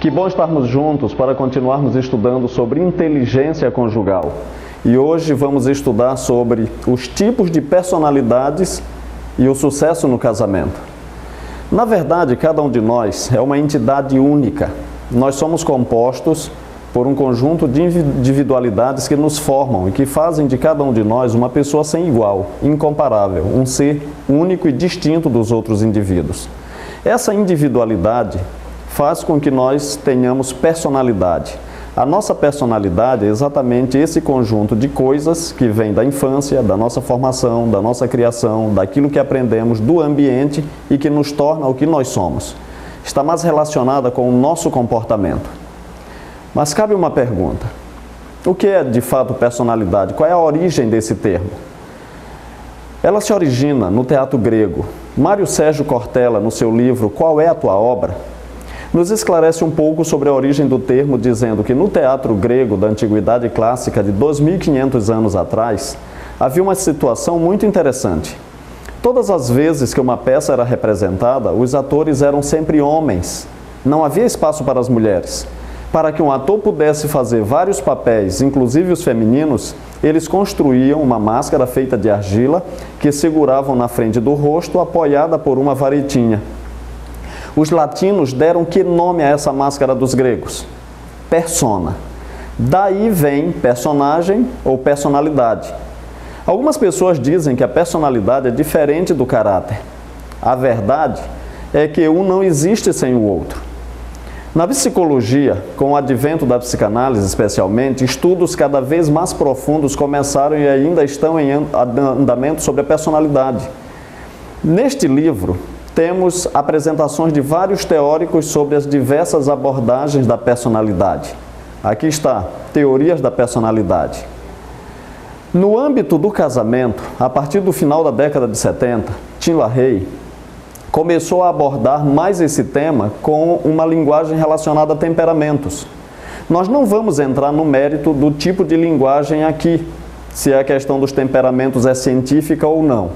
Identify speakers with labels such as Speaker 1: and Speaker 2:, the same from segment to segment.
Speaker 1: Que bom estarmos juntos para continuarmos estudando sobre inteligência conjugal. E hoje vamos estudar sobre os tipos de personalidades e o sucesso no casamento. Na verdade, cada um de nós é uma entidade única. Nós somos compostos por um conjunto de individualidades que nos formam e que fazem de cada um de nós uma pessoa sem igual, incomparável, um ser único e distinto dos outros indivíduos. Essa individualidade faz com que nós tenhamos personalidade. A nossa personalidade é exatamente esse conjunto de coisas que vem da infância, da nossa formação, da nossa criação, daquilo que aprendemos do ambiente e que nos torna o que nós somos. Está mais relacionada com o nosso comportamento. Mas cabe uma pergunta. O que é de fato personalidade? Qual é a origem desse termo? Ela se origina no teatro grego. Mário Sérgio Cortella, no seu livro Qual é a Tua Obra?, nos esclarece um pouco sobre a origem do termo, dizendo que no teatro grego da Antiguidade Clássica de 2.500 anos atrás, havia uma situação muito interessante. Todas as vezes que uma peça era representada, os atores eram sempre homens. Não havia espaço para as mulheres. Para que um ator pudesse fazer vários papéis, inclusive os femininos, eles construíam uma máscara feita de argila que seguravam na frente do rosto, apoiada por uma varetinha. Os latinos deram que nome a essa máscara dos gregos? Persona. Daí vem personagem ou personalidade. Algumas pessoas dizem que a personalidade é diferente do caráter. A verdade é que um não existe sem o outro. Na psicologia, com o advento da psicanálise especialmente, estudos cada vez mais profundos começaram e ainda estão em andamento sobre a personalidade. Neste livro, temos apresentações de vários teóricos sobre as diversas abordagens da personalidade. Aqui está, teorias da personalidade. No âmbito do casamento, a partir do final da década de 70, Tim LaHaye começou a abordar mais esse tema com uma linguagem relacionada a temperamentos. Nós não vamos entrar no mérito do tipo de linguagem aqui, se a questão dos temperamentos é científica ou não.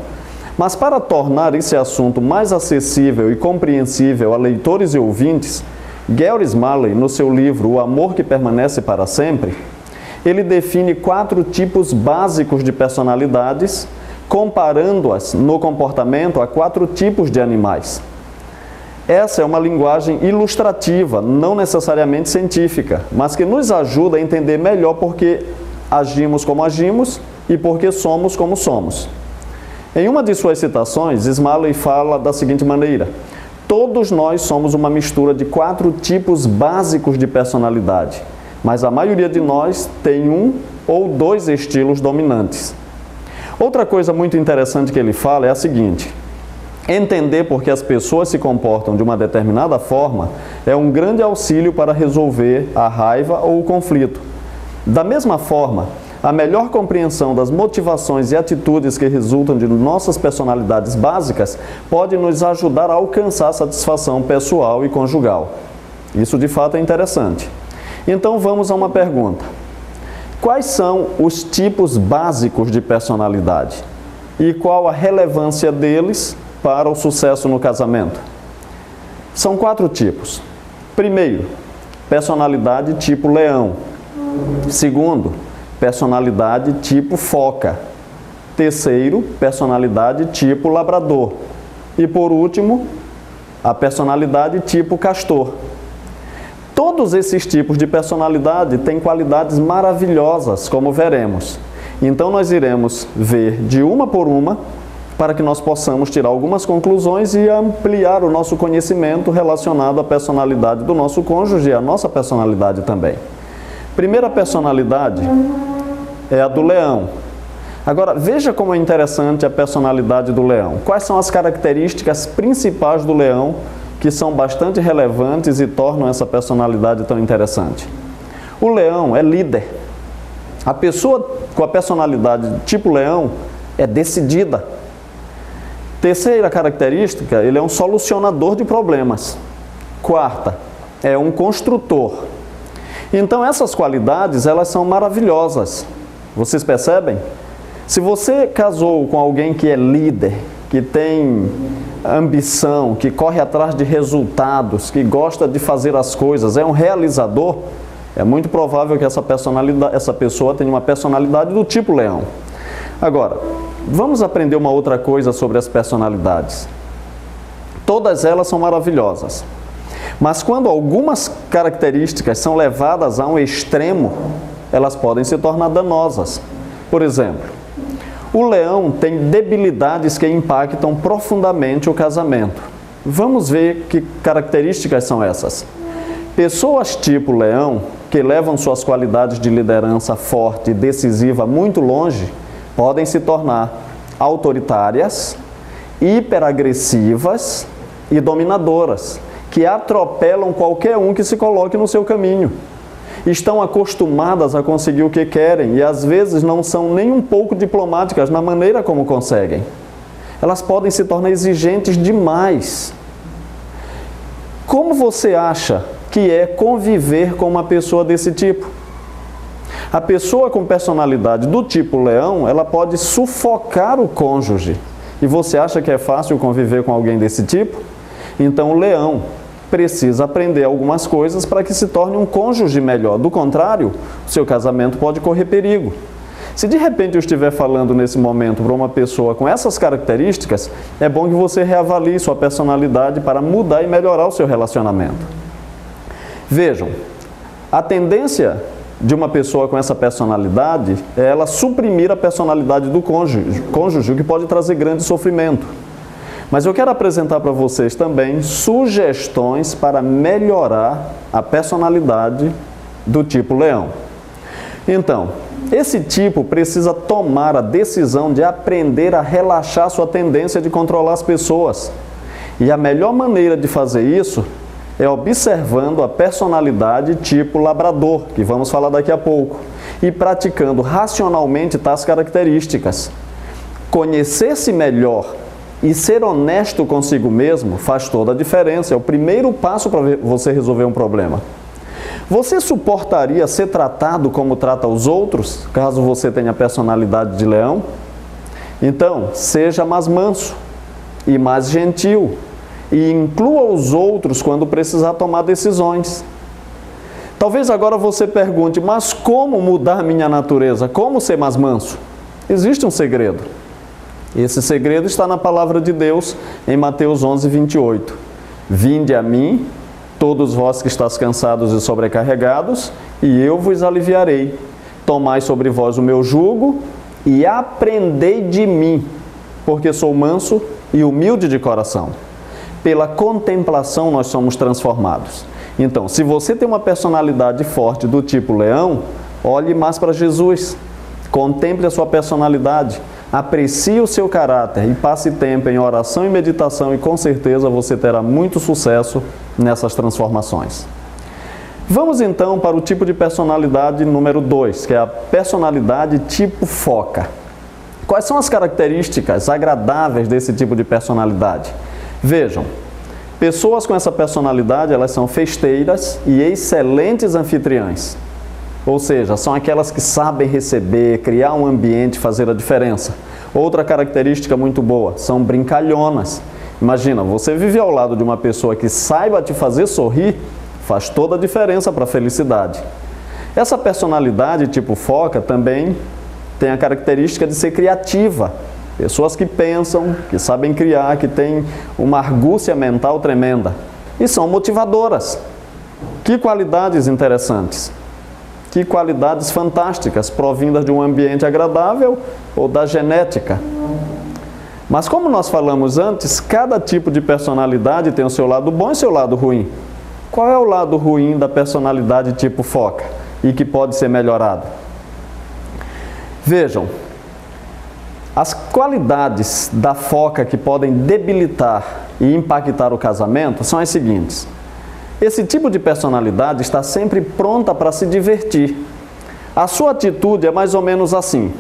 Speaker 1: Mas para tornar esse assunto mais acessível e compreensível a leitores e ouvintes, Gary Smalley, no seu livro O Amor que Permanece para Sempre, ele define 4 tipos básicos de personalidades, comparando-as no comportamento a 4 tipos de animais. Essa é uma linguagem ilustrativa, não necessariamente científica, mas que nos ajuda a entender melhor por que agimos como agimos e por que somos como somos. Em uma de suas citações, Smalley fala da seguinte maneira: todos nós somos uma mistura de 4 tipos básicos de personalidade, mas a maioria de nós tem um ou 2 estilos dominantes. Outra coisa muito interessante que ele fala é a seguinte: entender por que as pessoas se comportam de uma determinada forma é um grande auxílio para resolver a raiva ou o conflito. Da mesma forma, a melhor compreensão das motivações e atitudes que resultam de nossas personalidades básicas pode nos ajudar a alcançar satisfação pessoal e conjugal. Isso de fato é interessante. Então vamos a uma pergunta. Quais são os tipos básicos de personalidade? E qual a relevância deles para o sucesso no casamento? São 4 tipos. Primeiro, personalidade tipo leão. Segundo, personalidade tipo foca. Terceiro, personalidade tipo labrador. E por último, a personalidade tipo castor. Todos esses tipos de personalidade têm qualidades maravilhosas, como veremos. Então nós iremos ver de uma por uma, para que nós possamos tirar algumas conclusões e ampliar o nosso conhecimento relacionado à personalidade do nosso cônjuge e à nossa personalidade também. Primeira personalidade é a do leão. Agora, veja como é interessante a personalidade do leão. Quais são as características principais do leão que são bastante relevantes e tornam essa personalidade tão interessante? O leão é líder. A pessoa com a personalidade tipo leão é decidida. Terceira característica, ele é um solucionador de problemas. Quarta, é um construtor. Então essas qualidades, elas são maravilhosas. Vocês percebem? Se você casou com alguém que é líder, que tem ambição, que corre atrás de resultados, que gosta de fazer as coisas, é um realizador, é muito provável que essa pessoa tenha uma personalidade do tipo leão. Agora, vamos aprender uma outra coisa sobre as personalidades. Todas elas são maravilhosas, mas quando algumas características são levadas a um extremo, elas podem se tornar danosas. Por exemplo, o leão tem debilidades que impactam profundamente o casamento. Vamos ver que características são essas. Pessoas tipo leão, que levam suas qualidades de liderança forte e decisiva muito longe, podem se tornar autoritárias, hiperagressivas e dominadoras, que atropelam qualquer um que se coloque no seu caminho. Estão acostumadas a conseguir o que querem e às vezes não são nem um pouco diplomáticas na maneira como conseguem. Elas podem se tornar exigentes demais. Como você acha que é conviver com uma pessoa desse tipo? A pessoa com personalidade do tipo leão, ela pode sufocar o cônjuge. E você acha que é fácil conviver com alguém desse tipo? Então o leão precisa aprender algumas coisas para que se torne um cônjuge melhor. Do contrário, o seu casamento pode correr perigo. Se de repente eu estiver falando nesse momento para uma pessoa com essas características, é bom que você reavalie sua personalidade para mudar e melhorar o seu relacionamento. Vejam, a tendência de uma pessoa com essa personalidade é ela suprimir a personalidade do cônjuge, o que pode trazer grande sofrimento. Mas eu quero apresentar para vocês também sugestões para melhorar a personalidade do tipo leão. Então, esse tipo precisa tomar a decisão de aprender a relaxar sua tendência de controlar as pessoas. E a melhor maneira de fazer isso é observando a personalidade tipo labrador, que vamos falar daqui a pouco, e praticando racionalmente tais características. Conhecer-se melhor e ser honesto consigo mesmo faz toda a diferença, é o primeiro passo para você resolver um problema. Você suportaria ser tratado como trata os outros, caso você tenha personalidade de leão? Então, seja mais manso e mais gentil, e inclua os outros quando precisar tomar decisões. Talvez agora você pergunte, mas como mudar minha natureza? Como ser mais manso? Existe um segredo. Esse segredo está na palavra de Deus em Mateus 11, 28. Vinde a mim, todos vós que estáis cansados e sobrecarregados, e eu vos aliviarei. Tomai sobre vós o meu jugo e aprendei de mim, porque sou manso e humilde de coração. Pela contemplação nós somos transformados. Então, se você tem uma personalidade forte do tipo leão, olhe mais para Jesus. Contemple a sua personalidade. Aprecie o seu caráter e passe tempo em oração e meditação e com certeza você terá muito sucesso nessas transformações. Vamos então para o tipo de personalidade número 2, que é a personalidade tipo foca. Quais são as características agradáveis desse tipo de personalidade? Vejam, pessoas com essa personalidade, elas são festeiras e excelentes anfitriãs. Ou seja, são aquelas que sabem receber, criar um ambiente, fazer a diferença. Outra característica muito boa, são brincalhonas. Imagina, você vive ao lado de uma pessoa que saiba te fazer sorrir, faz toda a diferença para a felicidade. Essa personalidade tipo foca também tem a característica de ser criativa. Pessoas que pensam, que sabem criar, que têm uma argúcia mental tremenda. E são motivadoras. Que qualidades interessantes. Que qualidades fantásticas, provindas de um ambiente agradável ou da genética. Mas como nós falamos antes, cada tipo de personalidade tem o seu lado bom e seu lado ruim. Qual é o lado ruim da personalidade tipo foca e que pode ser melhorado? Vejam, as qualidades da foca que podem debilitar e impactar o casamento são as seguintes. Esse tipo de personalidade está sempre pronta para se divertir. A sua atitude é mais ou menos assim: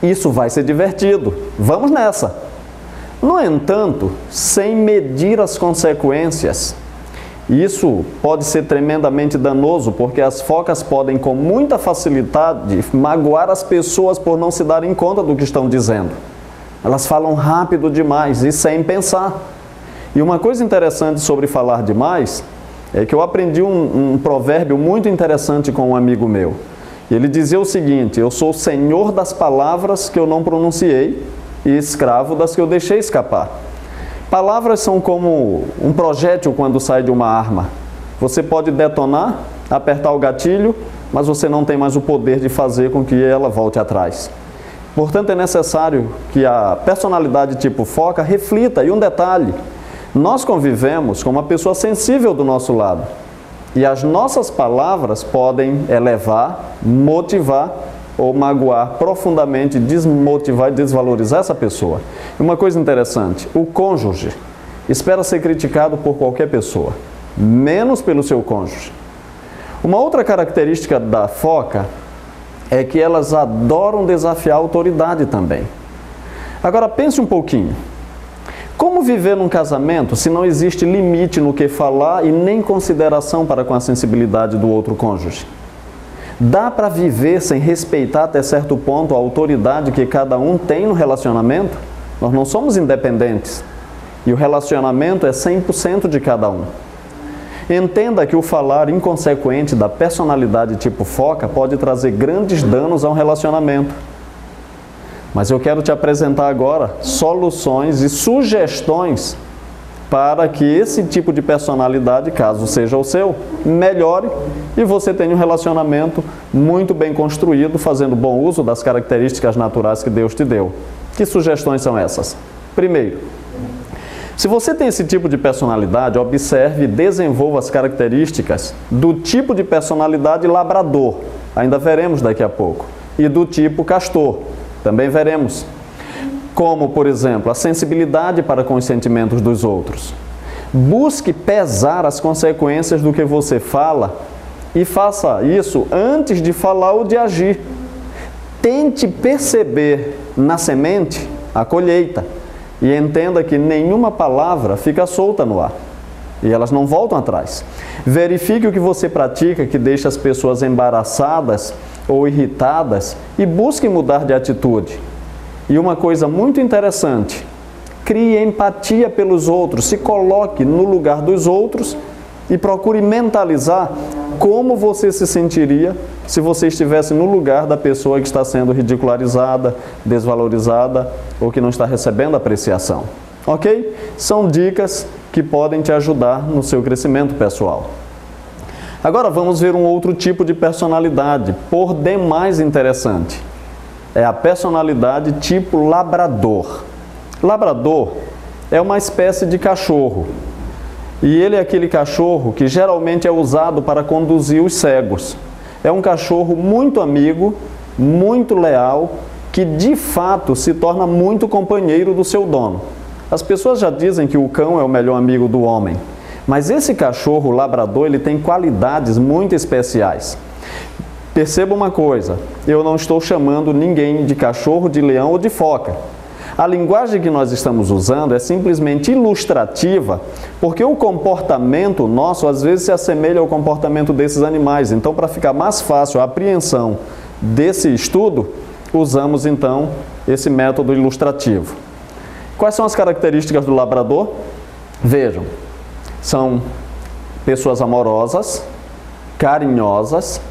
Speaker 1: isso vai ser divertido, vamos nessa. No entanto, sem medir as consequências. Isso pode ser tremendamente danoso, porque as focas podem com muita facilidade magoar as pessoas por não se darem conta do que estão dizendo. Elas falam rápido demais e sem pensar. E uma coisa interessante sobre falar demais é que eu aprendi um provérbio muito interessante com um amigo meu. Ele dizia o seguinte: eu sou senhor das palavras que eu não pronunciei e escravo das que eu deixei escapar. Palavras são como um projétil quando sai de uma arma. Você pode detonar, apertar o gatilho, mas você não tem mais o poder de fazer com que ela volte atrás. Portanto, é necessário que a personalidade tipo foca reflita. E um detalhe: nós convivemos com uma pessoa sensível do nosso lado. E as nossas palavras podem elevar, motivar ou magoar profundamente, desmotivar e desvalorizar essa pessoa. E uma coisa interessante: o cônjuge espera ser criticado por qualquer pessoa, menos pelo seu cônjuge. Uma outra característica da foca é que elas adoram desafiar a autoridade também. Agora pense um pouquinho. Como viver num casamento se não existe limite no que falar e nem consideração para com a sensibilidade do outro cônjuge? Dá para viver sem respeitar até certo ponto a autoridade que cada um tem no relacionamento? Nós não somos independentes. E o relacionamento é 100% de cada um. Entenda que o falar inconsequente da personalidade tipo foca pode trazer grandes danos a um relacionamento. Mas eu quero te apresentar agora soluções e sugestões para que esse tipo de personalidade, caso seja o seu, melhore e você tenha um relacionamento muito bem construído, fazendo bom uso das características naturais que Deus te deu. Que sugestões são essas? Primeiro, se você tem esse tipo de personalidade, observe e desenvolva as características do tipo de personalidade labrador, ainda veremos daqui a pouco, e do tipo castor, também veremos. Como, por exemplo, a sensibilidade para com os sentimentos dos outros. Busque pesar as consequências do que você fala e faça isso antes de falar ou de agir. Tente perceber na semente a colheita e entenda que nenhuma palavra fica solta no ar e elas não voltam atrás. Verifique o que você pratica que deixa as pessoas embaraçadas ou irritadas e busque mudar de atitude. E uma coisa muito interessante: crie empatia pelos outros, se coloque no lugar dos outros e procure mentalizar como você se sentiria se você estivesse no lugar da pessoa que está sendo ridicularizada, desvalorizada ou que não está recebendo apreciação. Ok? São dicas que podem te ajudar no seu crescimento pessoal. Agora vamos ver um outro tipo de personalidade, por demais interessante. É a personalidade tipo labrador. Labrador é uma espécie de cachorro. E ele é aquele cachorro que geralmente é usado para conduzir os cegos. É um cachorro muito amigo, muito leal, que de fato se torna muito companheiro do seu dono. As pessoas já dizem que o cão é o melhor amigo do homem. Mas esse cachorro labrador, ele tem qualidades muito especiais. Perceba uma coisa: eu não estou chamando ninguém de cachorro, de leão ou de foca. A linguagem que nós estamos usando é simplesmente ilustrativa, porque o comportamento nosso às vezes se assemelha ao comportamento desses animais. Então, para ficar mais fácil a apreensão desse estudo, usamos então esse método ilustrativo. Quais são as características do labrador? Vejam, são pessoas amorosas, carinhosas,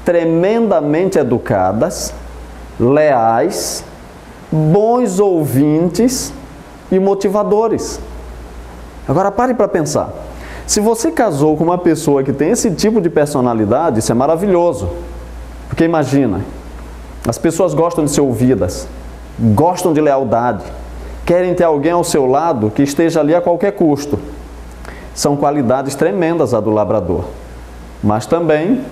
Speaker 1: tremendamente educadas, leais, bons ouvintes e motivadores. Agora pare para pensar. Se você casou com uma pessoa que tem esse tipo de personalidade, isso é maravilhoso. Porque imagina, as pessoas gostam de ser ouvidas, gostam de lealdade, querem ter alguém ao seu lado que esteja ali a qualquer custo. São qualidades tremendas a do labrador. Mas também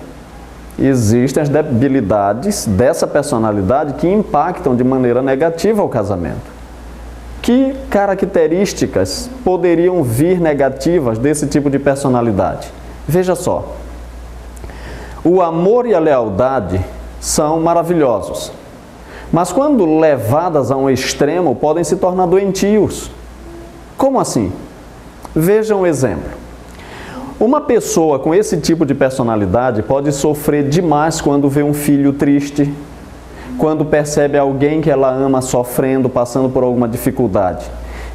Speaker 1: existem as debilidades dessa personalidade que impactam de maneira negativa o casamento. Que características poderiam vir negativas desse tipo de personalidade? Veja só. O amor e a lealdade são maravilhosos. Mas quando levadas a um extremo, podem se tornar doentios. Como assim? Veja um exemplo. Uma pessoa com esse tipo de personalidade pode sofrer demais quando vê um filho triste, quando percebe alguém que ela ama sofrendo, passando por alguma dificuldade.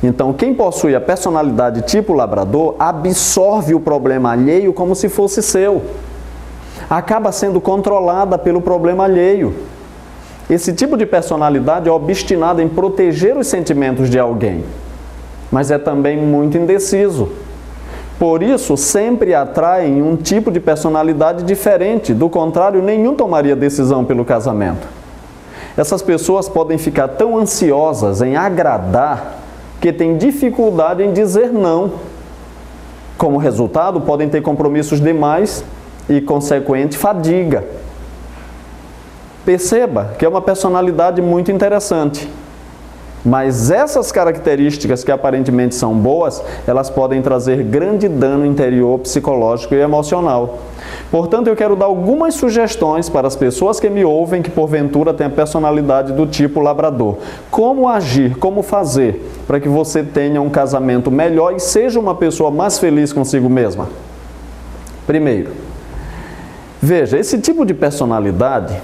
Speaker 1: Então, quem possui a personalidade tipo labrador absorve o problema alheio como se fosse seu. Acaba sendo controlada pelo problema alheio. Esse tipo de personalidade é obstinado em proteger os sentimentos de alguém, mas é também muito indeciso. Por isso, sempre atraem um tipo de personalidade diferente, do contrário, nenhum tomaria decisão pelo casamento. Essas pessoas podem ficar tão ansiosas em agradar que têm dificuldade em dizer não. Como resultado, podem ter compromissos demais e consequente fadiga. Perceba que é uma personalidade muito interessante. Mas essas características que aparentemente são boas, elas podem trazer grande dano interior, psicológico e emocional. Portanto, eu quero dar algumas sugestões para as pessoas que me ouvem que porventura têm a personalidade do tipo labrador. Como agir, como fazer para que você tenha um casamento melhor e seja uma pessoa mais feliz consigo mesma. Primeiro, veja, esse tipo de personalidade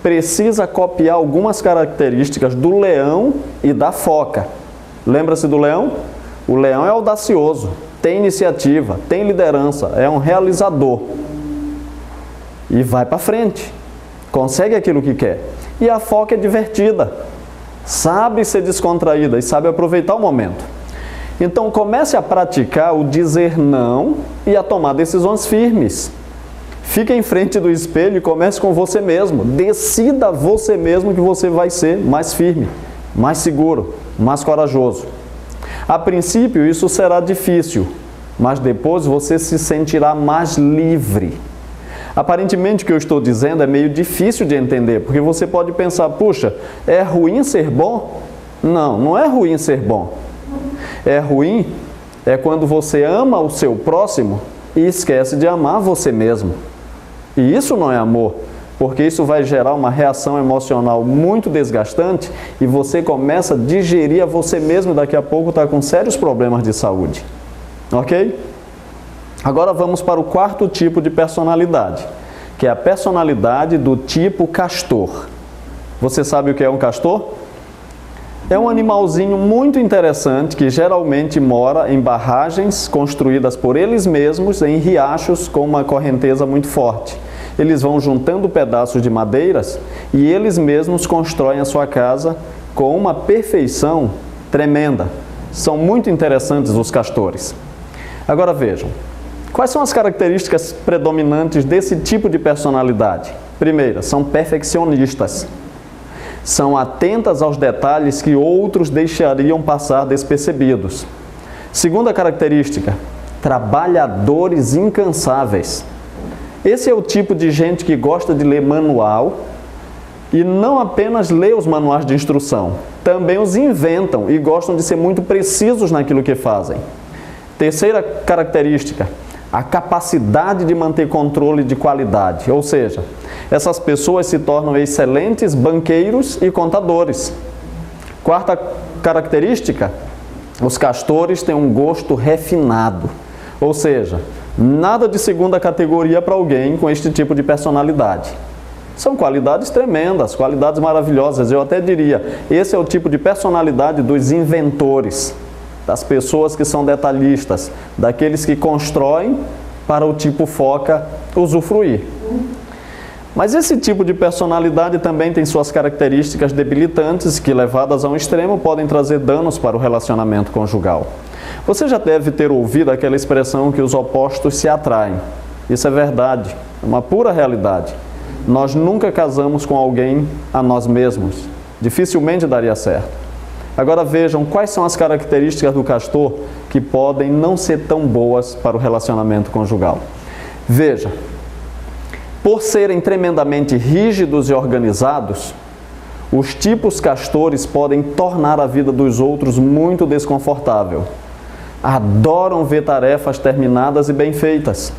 Speaker 1: precisa copiar algumas características do leão e da foca. Lembra-se do leão? O leão é audacioso, tem iniciativa, tem liderança, é um realizador. E vai para frente, consegue aquilo que quer. E a foca é divertida, sabe ser descontraída e sabe aproveitar o momento. Então comece a praticar o dizer não e a tomar decisões firmes. Fique em frente do espelho e comece com você mesmo. Decida você mesmo que você vai ser mais firme, mais seguro, mais corajoso. A princípio isso será difícil, mas depois você se sentirá mais livre. Aparentemente o que eu estou dizendo é meio difícil de entender, porque você pode pensar, puxa, é ruim ser bom? Não, não é ruim ser bom. É ruim é quando você ama o seu próximo e esquece de amar você mesmo. E isso não é amor, porque isso vai gerar uma reação emocional muito desgastante e você começa a digerir a você mesmo e daqui a pouco está com sérios problemas de saúde. Ok? Agora vamos para o quarto tipo de personalidade, que é a personalidade do tipo castor. Você sabe o que é um castor? É um animalzinho muito interessante que geralmente mora em barragens construídas por eles mesmos em riachos com uma correnteza muito forte. Eles vão juntando pedaços de madeiras e eles mesmos constroem a sua casa com uma perfeição tremenda. São muito interessantes os castores. Agora vejam, quais são as características predominantes desse tipo de personalidade? Primeira, são perfeccionistas. São atentas aos detalhes que outros deixariam passar despercebidos. Segunda característica, trabalhadores incansáveis. Esse é o tipo de gente que gosta de ler manual e não apenas lê os manuais de instrução, também os inventam e gostam de ser muito precisos naquilo que fazem. Terceira característica, a capacidade de manter controle de qualidade, ou seja, essas pessoas se tornam excelentes banqueiros e contadores. Quarta característica, os castores têm um gosto refinado, ou seja, nada de segunda categoria para alguém com este tipo de personalidade. São qualidades tremendas, qualidades maravilhosas, eu até diria, esse é o tipo de personalidade dos inventores, das pessoas que são detalhistas, daqueles que constroem para o tipo foca usufruir. Mas esse tipo de personalidade também tem suas características debilitantes que, levadas a um extremo, podem trazer danos para o relacionamento conjugal. Você já deve ter ouvido aquela expressão que os opostos se atraem. Isso é verdade, é uma pura realidade. Nós nunca casamos com alguém a nós mesmos. Dificilmente daria certo. Agora vejam quais são as características do castor que podem não ser tão boas para o relacionamento conjugal. Veja, por serem tremendamente rígidos e organizados, os tipos castores podem tornar a vida dos outros muito desconfortável. Adoram ver tarefas terminadas e bem feitas.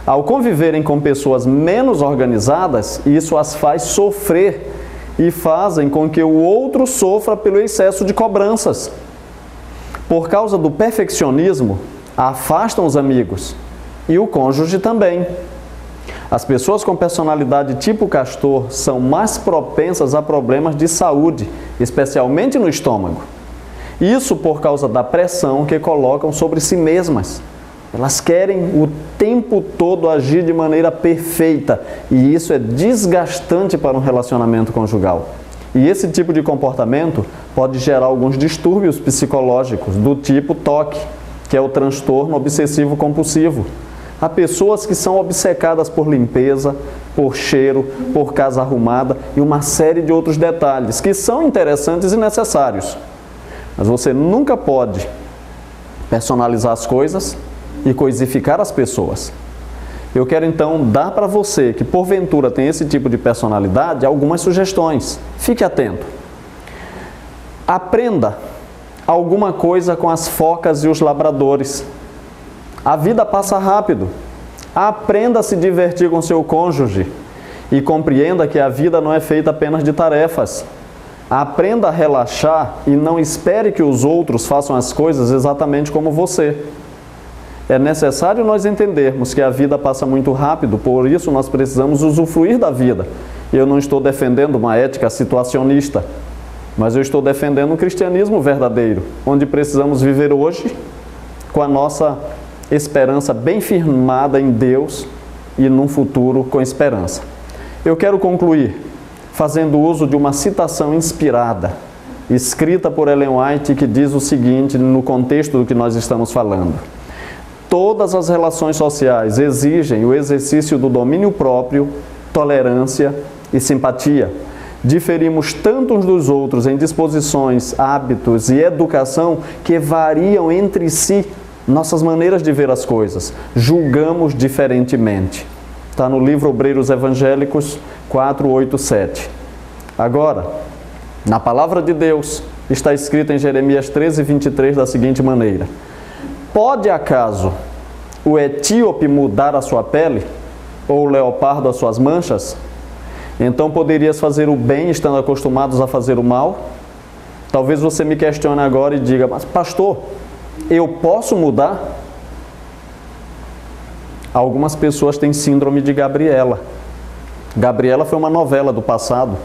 Speaker 1: Ao conviverem com pessoas menos organizadas, isso as faz sofrer e fazem com que o outro sofra pelo excesso de cobranças. Por causa do perfeccionismo, afastam os amigos e o cônjuge também. As pessoas com personalidade tipo castor são mais propensas a problemas de saúde, especialmente no estômago. Isso por causa da pressão que colocam sobre si mesmas. Elas querem o tempo todo agir de maneira perfeita, e isso é desgastante para um relacionamento conjugal. E esse tipo de comportamento pode gerar alguns distúrbios psicológicos, do tipo TOC, que é o transtorno obsessivo compulsivo. Há pessoas que são obcecadas por limpeza, por cheiro, por casa arrumada e uma série de outros detalhes que são interessantes e necessários. Mas você nunca pode personalizar as coisas e coisificar as pessoas. Eu quero então dar para você que porventura tem esse tipo de personalidade algumas sugestões. Fique atento. Aprenda alguma coisa com as focas e os labradores. A vida passa rápido. Aprenda a se divertir com seu cônjuge e compreenda que a vida não é feita apenas de tarefas. Aprenda a relaxar e não espere que os outros façam as coisas exatamente como você. É necessário nós entendermos que a vida passa muito rápido, por isso nós precisamos usufruir da vida. Eu não estou defendendo uma ética situacionista, mas eu estou defendendo um cristianismo verdadeiro, onde precisamos viver hoje com a nossa esperança bem firmada em Deus e num futuro com esperança. Eu quero concluir fazendo uso de uma citação inspirada, escrita por Ellen White, que diz o seguinte no contexto do que nós estamos falando. Todas as relações sociais exigem o exercício do domínio próprio, tolerância e simpatia. Diferimos tanto uns dos outros em disposições, hábitos e educação que variam entre si nossas maneiras de ver as coisas. Julgamos diferentemente. Está no livro Obreiros Evangélicos 4:8-7. Agora, na palavra de Deus, está escrito em Jeremias 13:23 da seguinte maneira: pode acaso o etíope mudar a sua pele? Ou o leopardo as suas manchas? Então poderias fazer o bem estando acostumados a fazer o mal? Talvez você me questione agora e diga, mas pastor, eu posso mudar? Algumas pessoas têm síndrome de Gabriela. Gabriela foi uma novela do passado,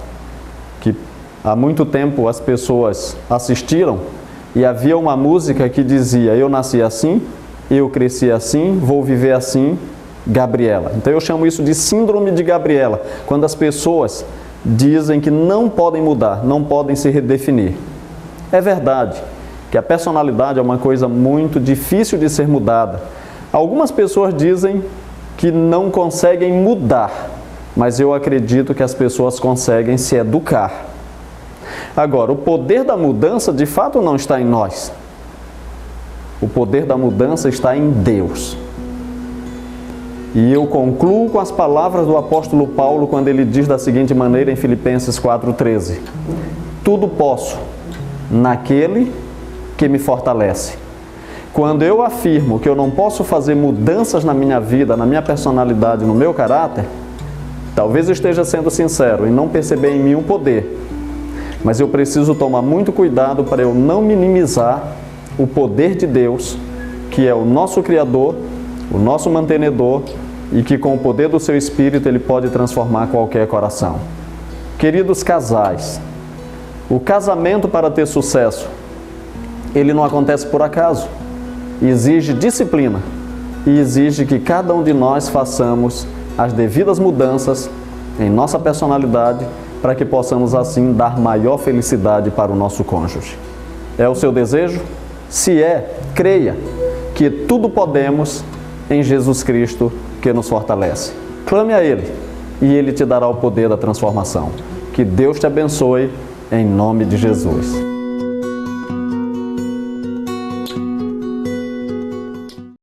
Speaker 1: que há muito tempo as pessoas assistiram, e havia uma música que dizia, eu nasci assim, eu cresci assim, vou viver assim, Gabriela. Então eu chamo isso de síndrome de Gabriela, quando as pessoas dizem que não podem mudar, não podem se redefinir. É verdade que a personalidade é uma coisa muito difícil de ser mudada. Algumas pessoas dizem que não conseguem mudar, mas eu acredito que as pessoas conseguem se educar. Agora, o poder da mudança de fato não está em nós. O poder da mudança está em Deus. E eu concluo com as palavras do apóstolo Paulo quando ele diz da seguinte maneira em Filipenses 4:13: tudo posso naquele que me fortalece. Quando eu afirmo que eu não posso fazer mudanças na minha vida, na minha personalidade, no meu caráter, talvez eu esteja sendo sincero e não perceber em mim um poder. Mas eu preciso tomar muito cuidado para eu não minimizar o poder de Deus, que é o nosso Criador, o nosso mantenedor, e que com o poder do seu Espírito Ele pode transformar qualquer coração. Queridos casais, o casamento para ter sucesso, ele não acontece por acaso. Exige disciplina e exige que cada um de nós façamos as devidas mudanças em nossa personalidade para que possamos assim dar maior felicidade para o nosso cônjuge. É o seu desejo? Se é, creia que tudo podemos em Jesus Cristo que nos fortalece. Clame a Ele e Ele te dará o poder da transformação. Que Deus te abençoe em nome de Jesus.